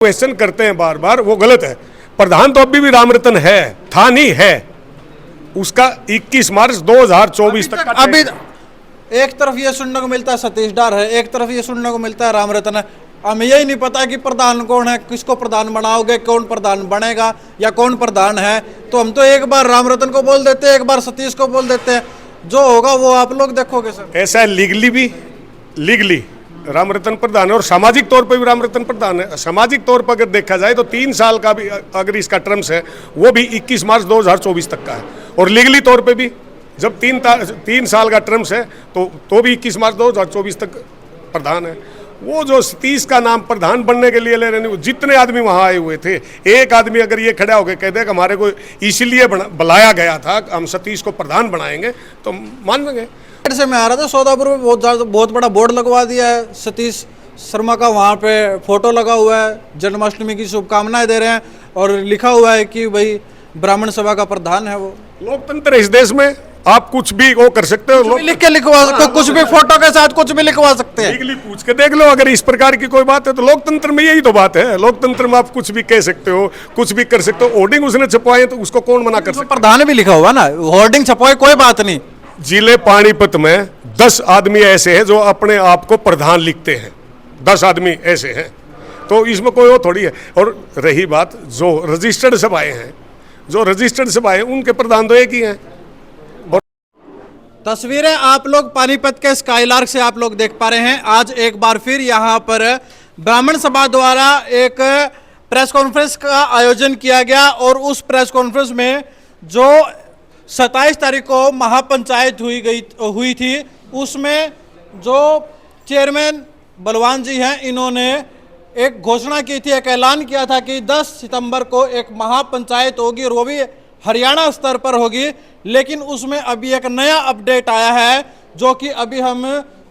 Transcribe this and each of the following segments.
Question करते हैं बार बार, वो गलत है। प्रधान तो अभी भी रामरतन है, था नहीं है। उसका 21 मार्च 2024 तक का अभी एक तरफ ये सुनने को मिलता है सतीश डार है, एक तरफ ये सुनने को मिलता है रामरतन है। हमें यही नहीं पता कि प्रधान कौन है, किसको प्रधान बनाओगे, कौन प्रधान बनेगा या कौन प्रधान है। तो हम तो एक बार रामरतन को बोल देते हैं, एक बार सतीश को बोल देते हैं, जो होगा वो आप लोग देखोगे सर। ऐसा है, लीगली रामरतन प्रधान है और सामाजिक तौर पर भी रामरतन प्रधान है। सामाजिक तौर पर अगर देखा जाए तो 3 साल का भी अगर इसका टर्म्स है वो भी 21 मार्च 2024 तक का है। और लीगली तौर पे भी जब 3 साल का टर्म्स है तो भी 21 मार्च 2024 तक प्रधान है। वो जो सतीश का नाम प्रधान बनने के लिए ले रहे, जितने आदमी वहाँ आए हुए थे, एक आदमी अगर ये खड़ा होकर कह दे कि हमारे को इसलिए बुलाया गया था, हम सतीश को प्रधान बनाएंगे, तो मान लेंगे। से मैं आ रहा था सौदापुर में, बहुत बड़ा बोर्ड लगवा दिया है सतीश शर्मा का, वहाँ पे फोटो लगा हुआ है, जन्माष्टमी की शुभकामनाएं दे रहे हैं और लिखा हुआ है कि भाई ब्राह्मण सभा का प्रधान है वो। लोकतंत्र है इस देश में, आप कुछ भी वो कर सकते हो, लिख के लिखवा सकते हो, कुछ भी फोटो के साथ कुछ भी लिखवा सकते हैं। लीगली पूछ के देख लो अगर इस प्रकार की कोई बात है तो। लोकतंत्र में यही तो बात है, लोकतंत्र में आप कुछ भी कह सकते हो, कुछ भी कर सकते हो। होर्डिंग उसने छपवाए तो उसको कौन मना कर सकता? प्रधान भी लिखा हुआ ना, होर्डिंग छपवाए कोई बात नहीं। जिले पानीपत में 10 आदमी ऐसे हैं जो अपने आप को प्रधान लिखते हैं, 10 आदमी ऐसे हैं, तो इसमें कोई वो थोड़ी है। और रही बात जो रजिस्टर्ड सभाएं हैं, उनके प्रधान तो एक ही हैं। तस्वीरें आप लोग पानीपत के स्काईलार्क से आप लोग देख पा रहे हैं। आज एक बार फिर यहाँ पर ब्राह्मण सभा द्वारा एक प्रेस कॉन्फ्रेंस का आयोजन किया गया और उस प्रेस कॉन्फ्रेंस में जो 27 तारीख को महापंचायत हुई थी, उसमें जो चेयरमैन बलवान जी हैं, इन्होंने एक घोषणा की थी, एक ऐलान किया था कि 10 सितंबर को एक महापंचायत होगी और वो भी हरियाणा स्तर पर होगी। लेकिन उसमें अभी एक नया अपडेट आया है जो कि अभी हम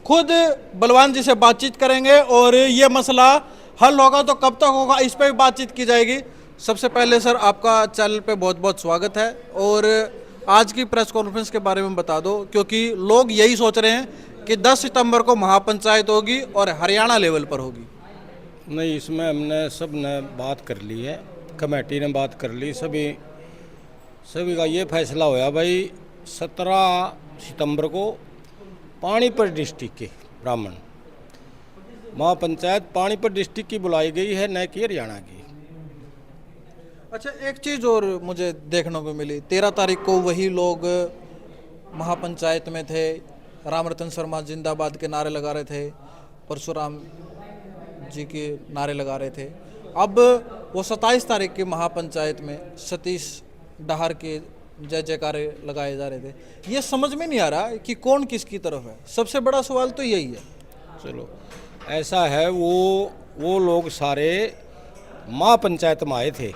खुद बलवान जी से बातचीत करेंगे और ये मसला हल होगा तो कब तक होगा इस पर भी बातचीत की जाएगी। सबसे पहले सर आपका चैनल पे बहुत बहुत स्वागत है और आज की प्रेस कॉन्फ्रेंस के बारे में बता दो, क्योंकि लोग यही सोच रहे हैं कि 10 सितंबर को महापंचायत होगी और हरियाणा लेवल पर होगी। नहीं, इसमें हमने सब ने बात कर ली है, कमेटी ने बात कर ली, सभी का ये फैसला होया भाई 17 सितंबर को पानीपत डिस्ट्रिक्ट के ब्राह्मण महापंचायत पानीपत डिस्ट्रिक्ट की बुलाई गई है, न कि हरियाणा की। अच्छा, एक चीज़ और मुझे देखने को मिली, 13 तारीख को वही लोग महापंचायत में थे, रामरतन शर्मा जिंदाबाद के नारे लगा रहे थे, परशुराम जी के नारे लगा रहे थे। अब वो 27 तारीख की महापंचायत में सतीश डाहर के जय जयकारे लगाए जा रहे थे। ये समझ में नहीं आ रहा कि कौन किसकी तरफ है। सबसे बड़ा सवाल तो यही है। चलो ऐसा है, वो लोग सारे महापंचायत में आए थे,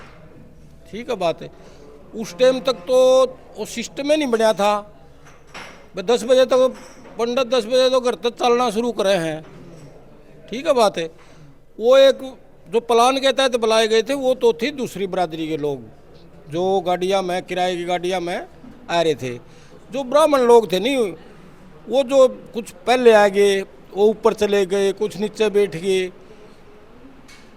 ठीक है बात है। उस टाइम तक तो वो सिस्टम ही नहीं बनया था। 10 बजे तक पंडित 10 बजे तो घर तक चलना शुरू करे हैं, ठीक है बात है। वो एक जो प्लान के तहत बुलाए गए थे वो तो थी दूसरी बरादरी के लोग, जो गाड़ियाँ में किराए की गाड़ियाँ में आ रहे थे। जो ब्राह्मण लोग थे नहीं, वो जो कुछ पहले आ गए, वो ऊपर चले गए, कुछ नीचे बैठ गए।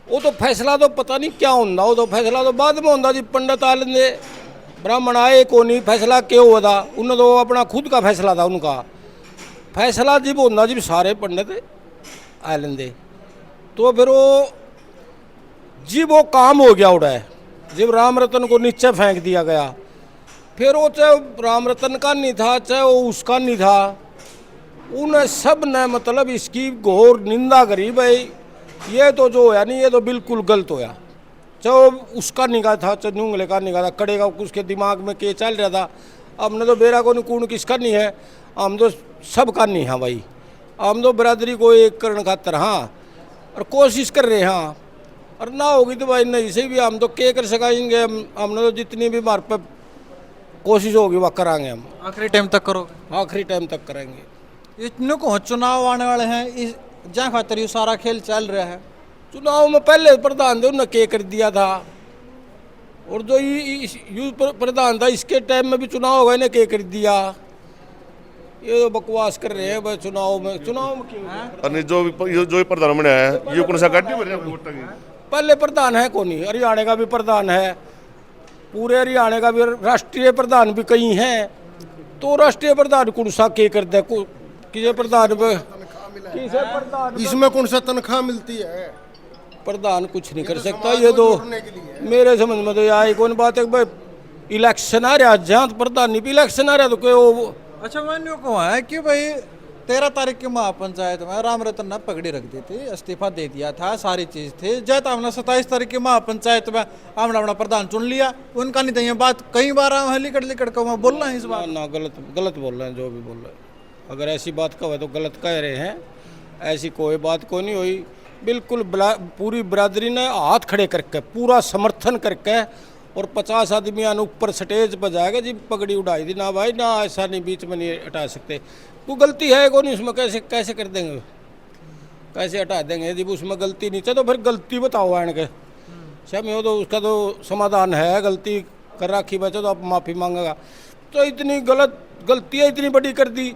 वो तो फैसला तो पता नहीं क्या होता, वो तो फैसला तो बाद में होता जी। पंडित आ लेंगे, ब्राह्मण आए को नहीं, फैसला क्यों हुआ था उन्होंने, तो अपना खुद का फैसला था उनका। फैसला जब होता जब सारे पंडित आ लेंगे, तो फिर वो जब वो काम हो गया उड़ा है, जब रामरतन को नीचे फेंक दिया गया, फिर वो चाहे रामरतन का नहीं था चाहे वो उसका नहीं था, उन्हें सब ने मतलब इसकी घोर निंदा करी। भाई ये तो जो होया नहीं, ये तो बिल्कुल गलत होया। चाहे उसका निगाह था चाहे नुंगले का निगाह था, कड़े का उसके दिमाग में क्या चल रहा था, हमने तो बेरा को कौन किसका नहीं है, हम तो सब का नहीं है भाई। हम तो बरादरी को एक करने खातर हाँ और कोशिश कर रहे हैं हाँ, और ना होगी तो भाई नहीं से भी हम तो क्या कर सकेंगे। हमने तो जितनी भी हमारे पे कोशिश होगी वह कराएंगे हम। आखिरी टाइम तक करोगे? आखिरी टाइम तक करेंगे। इतने को चुनाव आने वाले हैं, इस जहाँ खातर ये सारा खेल चल रहा है। चुनाव में पहले प्रधान थे उन्होंने क्या कर दिया था, और जो ये प्रधान था इसके टाइम में भी चुनाव हो गए ने क्या कर दिया। ये तो बकवास कर रहे हैं भाई। चुनाव में क्यों आणि जो प्रधान बनाया है ये कौन सा गाड़ी बन रहा है पहले प्रधान है कौन नहीं, हरियाणा का भी प्रधान है, पूरे हरियाणा का भी राष्ट्रीय प्रधान भी कई हैं, तो राष्ट्रीय प्रधान कौन सा के कर दे किसे प्रधान किसे प्रधान इसमें कौन सा तनख्वाह मिलती है? प्रधान कुछ नहीं कर सकता। ये तो मेरे समझ में तो यही कौन बात है कि भाई इलेक्शन आ रहा, जहाँ प्रधान नहीं भी इलेक्शन आ रहा तो कोई वो अच्छा मैंने यूँ कहा है कि भाई 13 तारीख की महापंचायत में राम रतन ने पगड़ी रख दी थी, इस्तीफा दे दिया था, सारी चीज थी। जब हमने 27 तारीख की महापंचायत में हमने अपना प्रधान चुन लिया, उनका नहीं तो ये बात कई बार हम लिकट लिकट को बोल रहे हैं इस बात ना गलत बोल रहे हैं, जो भी बोल रहे हैं। अगर ऐसी बात कहे तो गलत कह रहे हैं, ऐसी कोई बात को नहीं हुई। बिल्कुल पूरी बरादरी ने हाथ खड़े करके पूरा समर्थन करके और 50 आदमी ऊपर स्टेज पर जाएगा जी पगड़ी उड़ाई दी ना भाई, ना ऐसा नहीं बीच में नहीं हटा सकते। वो गलती है कौन उसमें, कैसे कर देंगे, कैसे हटा देंगे जब उसमें गलती नहीं। तो फिर गलती बताओ आन के समय तो उसका तो समाधान है, गलती कर रखी बच्चे तो आप माफ़ी मांगेगा। तो इतनी गलतियाँ इतनी बड़ी कर दी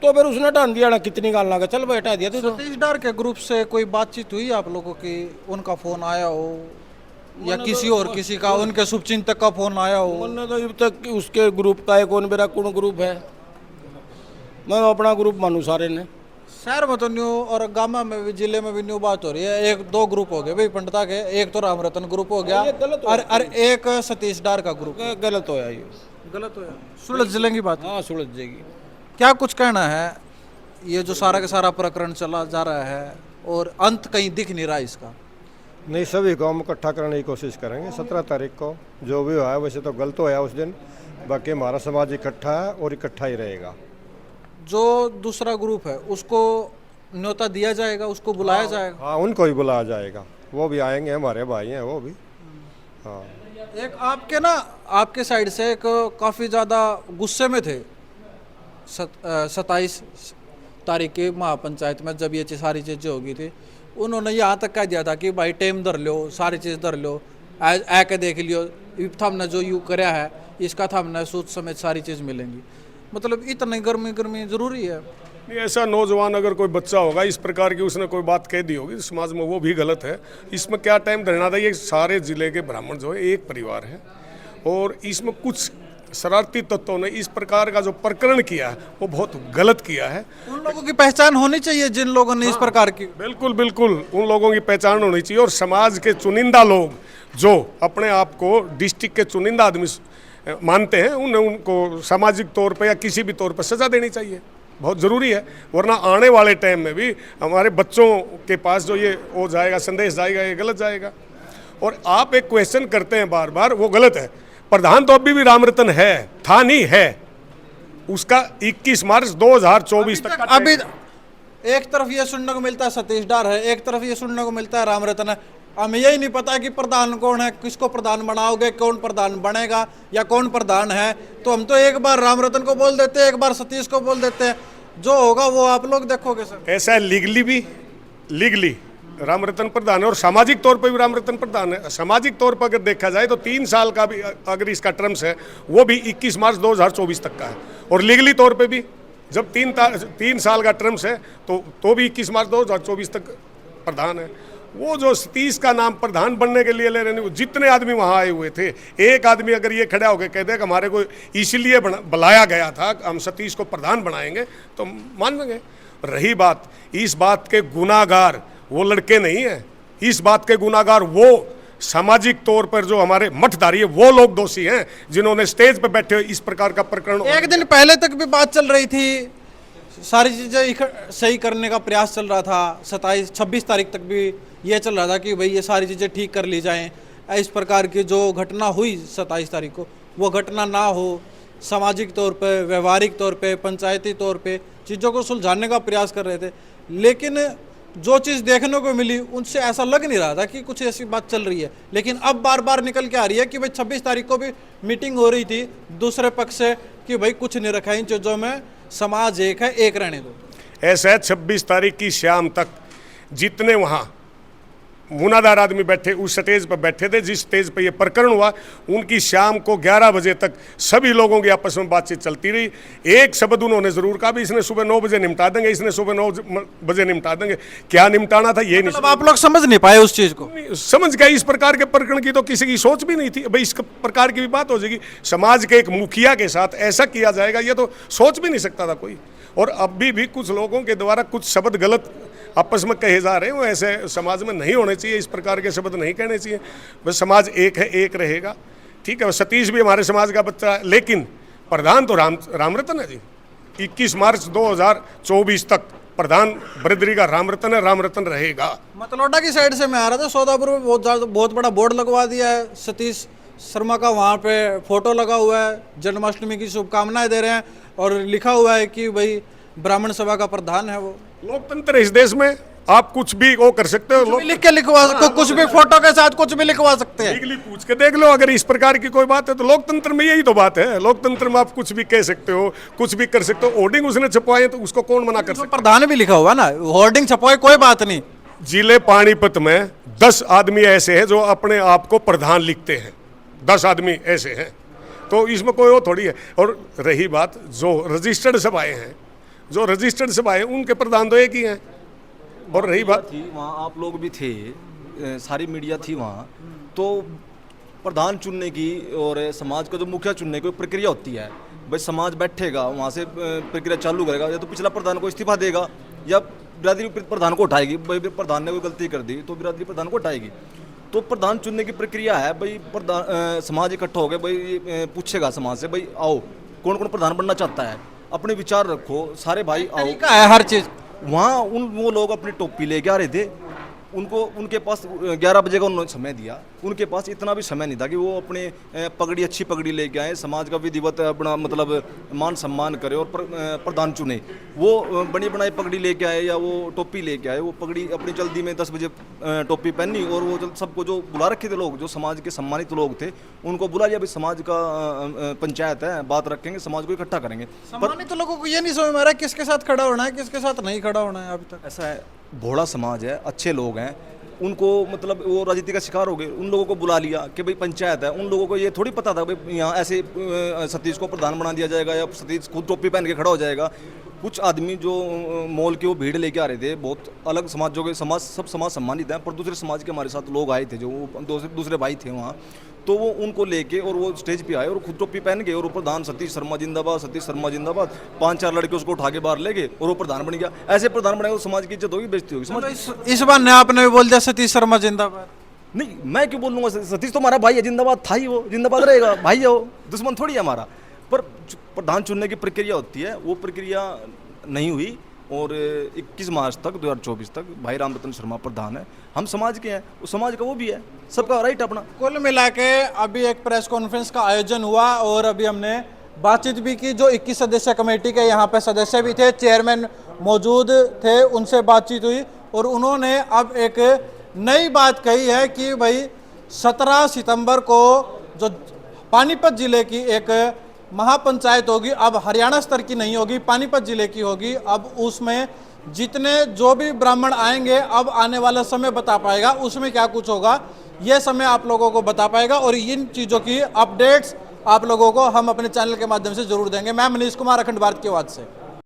तो फिर उसने हटा दिया ना, कितनी गाल लगा, चल भाई हटा दिया। तो सतीश डार के ग्रुप से कोई बातचीत हुई आप लोगों की, उनका फोन आया हो या किसी और किसी का, उनके शुभचिंतक का फोन आया हो? मैंने तो अब तक उसके ग्रुप का है कौन, मेरा कौन ग्रुप है, मैं अपना ग्रुप मानू सारे ने। शहर में तो न्यू और गामा में भी, जिले में भी न्यू बात हो रही है। एक दो ग्रुप हो गए भाई पंडिता के, एक तो राम रतन ग्रुप हो गया ये गलत हो और एक सतीश डार का ग्रुप। गलत होया ये, गलत हो सुलझ जिलेंगी बात। हाँ सुलझ जाएगी। क्या कुछ कहना है, ये जो सारा का सारा प्रकरण चला जा रहा है और अंत कहीं दिख नहीं रहा इसका? नहीं, सभी को हम इकट्ठा करने की कोशिश करेंगे। 17 तारीख को जो भी हुआ है, वैसे तो गलत होया उस दिन, बाकी हमारा समाज इकट्ठा है और इकट्ठा ही रहेगा। जो दूसरा ग्रुप है उसको न्योता दिया जाएगा, उसको बुलाया जाएगा? हाँ, उनको भी बुलाया जाएगा, वो भी आएंगे, हमारे भाई हैं वो भी। हाँ, एक आपके ना, आपके साइड से एक काफ़ी ज़्यादा गुस्से में थे 27 तारीख की महापंचायत में, जब ये सारी चीज़ें होगी थी। उन्होंने यहाँ तक कह दिया था कि भाई टाइम धर लो, सारी चीज़ धर लो, आ के देख लियो, हमने जो यू कराया है इसका था, हमने सोच समेत सारी चीज़ मिलेंगी। मतलब इतनी गर्मी ज़रूरी है? नहीं, ऐसा नौजवान अगर कोई बच्चा होगा इस प्रकार की उसने कोई बात कह दी होगी तो समाज में वो भी गलत है। इसमें क्या टाइम धरना था, ये सारे जिले के ब्राह्मण जो है एक परिवार है और इसमें कुछ शरारती तत्वों ने इस प्रकार का जो प्रकरण किया है वो बहुत गलत किया है। उन लोगों की पहचान होनी चाहिए जिन लोगों ने इस प्रकार की। बिल्कुल बिल्कुल उन लोगों की पहचान होनी चाहिए और समाज के चुनिंदा लोग जो अपने आप को डिस्ट्रिक्ट के चुनिंदा आदमी मानते हैं उनको सामाजिक तौर पे या किसी भी तौर पर सजा देनी चाहिए, बहुत ज़रूरी है। वरना आने वाले टाइम में भी हमारे बच्चों के पास जो ये हो जाएगा, संदेश जाएगा, ये गलत जाएगा। और आप एक क्वेश्चन करते हैं बार बार, वो गलत है। प्रधान तो अभी भी राम रतन है, था नहीं है, उसका 21 मार्च 2024 तक अभी एक तरफ ये सुनने को मिलता है सतीश डार है, एक तरफ ये सुनने को मिलता है राम रतन है। हमें यही नहीं पता कि प्रधान कौन है, किसको प्रधान बनाओगे, कौन प्रधान बनेगा या कौन प्रधान है। तो हम तो एक बार राम रतन को बोल देते हैं, एक बार सतीश को बोल देते हैं, जो होगा वो आप लोग देखोगे सर। ऐसा है, लीगली राम रतन प्रधान है और सामाजिक तौर पर भी राम रतन प्रधान है। सामाजिक तौर पर अगर देखा जाए तो 3 साल का भी अगर इसका टर्म्स है वो भी 21 मार्च 2024 तक का है और लीगली तौर पे भी जब 3 साल का टर्म्स है तो भी 21 मार्च 2024 तक प्रधान है। वो जो सतीश का नाम प्रधान बनने के लिए ले रहे, जितने आदमी वहाँ आए हुए थे, एक आदमी अगर ये खड़ा होकर कहते हैं कि हमारे को इसलिए बुलाया गया था, हम सतीश को प्रधान बनाएंगे, तो मान लेंगे। रही बात इस बात के गुनाहगार वो लड़के नहीं है, इस बात के गुनाहगार वो सामाजिक तौर पर जो हमारे मठधारी है वो लोग दोषी हैं जिन्होंने स्टेज पर बैठे हुए इस प्रकार का प्रकरण। एक दिन पहले तक भी बात चल रही थी, सारी चीज़ें सही करने का प्रयास चल रहा था। 26 तारीख तक भी ये चल रहा था कि भाई ये सारी चीज़ें ठीक कर ली जाएं। इस प्रकार की जो घटना हुई 27 तारीख को वो घटना ना हो, सामाजिक तौर पे, व्यवहारिक तौर पे, पंचायती तौर पे चीज़ों को सुलझाने का प्रयास कर रहे थे। लेकिन जो चीज़ देखने को मिली उनसे ऐसा लग नहीं रहा था कि कुछ ऐसी बात चल रही है। लेकिन अब बार बार निकल के आ रही है कि भाई 26 तारीख को भी मीटिंग हो रही थी दूसरे पक्ष से कि भाई कुछ नहीं रखा इन चीज़ों में, समाज एक है, एक रहने दो। ऐसा है 26 तारीख की शाम तक जितने वहाँ मुनादार आदमी बैठे उस स्टेज पर बैठे थे जिस स्टेज पर यह प्रकरण हुआ। उनकी शाम को 11 बजे तक सभी लोगों की आपस में बातचीत चलती रही। एक शब्द उन्होंने जरूर कहा भी इसने सुबह 9 बजे निपटा देंगे, इसने सुबह 9 बजे निपटा देंगे। क्या निपटाना था ये मतलब आप लोग समझ नहीं पाए उस चीज को? नहीं समझ गया। इस प्रकार के प्रकरण की तो किसी की सोच भी नहीं थी। भाई इस प्रकार की भी बात हो जाएगी, समाज के एक मुखिया के साथ ऐसा किया जाएगा, ये तो सोच भी नहीं सकता था कोई। और अभी भी कुछ लोगों के द्वारा कुछ शब्द गलत आपस में कहे जा रहे हैं, वो ऐसे समाज में नहीं होने चाहिए। इस प्रकार के शब्द नहीं कहने चाहिए। बस समाज एक है, एक रहेगा। ठीक है, सतीश भी हमारे समाज का बच्चा है, लेकिन प्रधान तो रामरतन है जी। 21 मार्च 2024 तक प्रधान बरदरी का रामरतन है, रामरतन रहेगा। मतलौडा की साइड से मैं आ रहा था, सौदापुर में बहुत बड़ा बोर्ड लगवा दिया है सतीश शर्मा का, वहाँ पे फोटो लगा हुआ है, जन्माष्टमी की शुभकामनाएं दे रहे हैं और लिखा हुआ है कि भाई ब्राह्मण सभा का प्रधान है वो। लोकतंत्र है इस देश में, आप कुछ भी वो कर सकते हो। लिख के लिखवा सकते हो, कुछ भी फोटो के साथ कुछ भी लिखवा सकते हैं। लीगली पूछ के देख लो, अगर इस प्रकार की कोई बात है तो लोकतंत्र में यही तो बात है। लोकतंत्र में आप कुछ भी कह सकते हो, कुछ भी कर सकते हो। होर्डिंग उसने छपवाए तो उसको कौन मना कर सकता? प्रधान भी लिखा हुआ ना, होर्डिंग छपवाए कोई बात नहीं। जिले पानीपत में 10 आदमी ऐसे हैं जो अपने आप को प्रधान लिखते हैं। 10 आदमी ऐसे हैं, तो इसमें कोई वो थोड़ी है। और रही बात जो रजिस्टर्ड सभाएं हैं, जो रजिस्टर्ड सभाएं उनके प्रधान तो एक ही हैं। और रही बात थी वहाँ, आप लोग भी थे, सारी मीडिया थी वहाँ, तो प्रधान चुनने की और समाज का जो मुखिया चुनने की प्रक्रिया होती है। भाई समाज बैठेगा वहाँ से प्रक्रिया चालू करेगा, या तो पिछला प्रधान को इस्तीफा देगा या बिरादरी प्रधान को उठाएगी। भाई प्रधान ने कोई गलती कर दी तो बिरादरी प्रधान को उठाएगी। तो प्रधान चुनने की प्रक्रिया है। भाई प्रधान समाज इकट्ठा हो गया, भाई पूछेगा समाज से भाई आओ कौन कौन प्रधान बनना चाहता है, अपने विचार रखो, सारे भाई आओ। तरीका है हर चीज। वहाँ वो लोग अपनी टोपी लेके आ रहे थे, उनको उनके पास 11 बजे का उन्होंने समय दिया। उनके पास इतना भी समय नहीं था कि वो अपने पगड़ी, अच्छी पगड़ी लेके आए, समाज का विधिवत अपना मतलब मान सम्मान करे और प्रधान चुने। वो बनी बनाई पगड़ी लेके आए या वो टोपी लेके आए, वो पगड़ी अपनी जल्दी में 10 बजे टोपी पहनी और वो सबको जो बुला रखे थे लोग, जो समाज के सम्मानित लोग थे, उनको बुला लिया। भाई समाज का पंचायत है, बात रखेंगे, समाज को इकट्ठा करेंगे। सम्मानित लोगों को ये नहीं समझ में आ रहा किसके साथ खड़ा होना है, किसके साथ नहीं खड़ा होना है। अभी तक ऐसा है, भोला समाज है, अच्छे लोग हैं, उनको मतलब वो राजनीति का शिकार हो गए। उन लोगों को बुला लिया कि भाई पंचायत है। उन लोगों को ये थोड़ी पता था भाई यहाँ ऐसे सतीश को प्रधान बना दिया जाएगा या सतीश खुद टोपी पहन के खड़ा हो जाएगा। कुछ आदमी जो मॉल के वो भीड़ लेके आ रहे थे, बहुत अलग समाजों के, समाज सब समाज सम्मानित हैं, पर दूसरे समाज के हमारे साथ लोग आए थे जो दूसरे भाई थे वहाँ, तो वो उनको लेके और वो स्टेज पे आए और खुद टोपी पहन गए और वो प्रधान सतीश शर्मा जिंदाबाद, सतीश शर्मा जिंदाबाद, 5-4 लड़के उसको उठा के बाहर ले गए और वो प्रधान बन गया। ऐसे प्रधान बनेगा तो समाज की इज्जत होगी, बेइज्जती होगी समाज। इस बार ने आपने भी बोल दिया सतीश शर्मा जिंदाबाद। नहीं, मैं क्यों बोलूँगा? सतीश तो हमारा भाई है, जिंदाबाद था ही, वो जिंदाबाद रहेगा, भाई है वो, दुश्मन थोड़ी है हमारा। पर प्रधान चुनने की प्रक्रिया होती है, वो प्रक्रिया नहीं हुई और 21 मार्च तक 2024 तक भाई रामरतन शर्मा प्रधान है। हम समाज के हैं, उस समाज का वो भी है, सबका राइट अपना। कुल मिला के अभी एक प्रेस कॉन्फ्रेंस का आयोजन हुआ और अभी हमने बातचीत भी की। जो 21 सदस्य कमेटी के यहाँ पे सदस्य भी थे, चेयरमैन मौजूद थे, उनसे बातचीत हुई और उन्होंने अब एक नई बात कही है कि भाई 17 सितंबर को जो पानीपत जिले की एक महापंचायत होगी, अब हरियाणा स्तर की नहीं होगी, पानीपत जिले की होगी। अब उसमें जितने जो भी ब्राह्मण आएंगे, अब आने वाला समय बता पाएगा उसमें क्या कुछ होगा, यह समय आप लोगों को बता पाएगा। और इन चीज़ों की अपडेट्स आप लोगों को हम अपने चैनल के माध्यम से जरूर देंगे। मैं मनीष कुमार, अखंड भारत की आवाज़ से।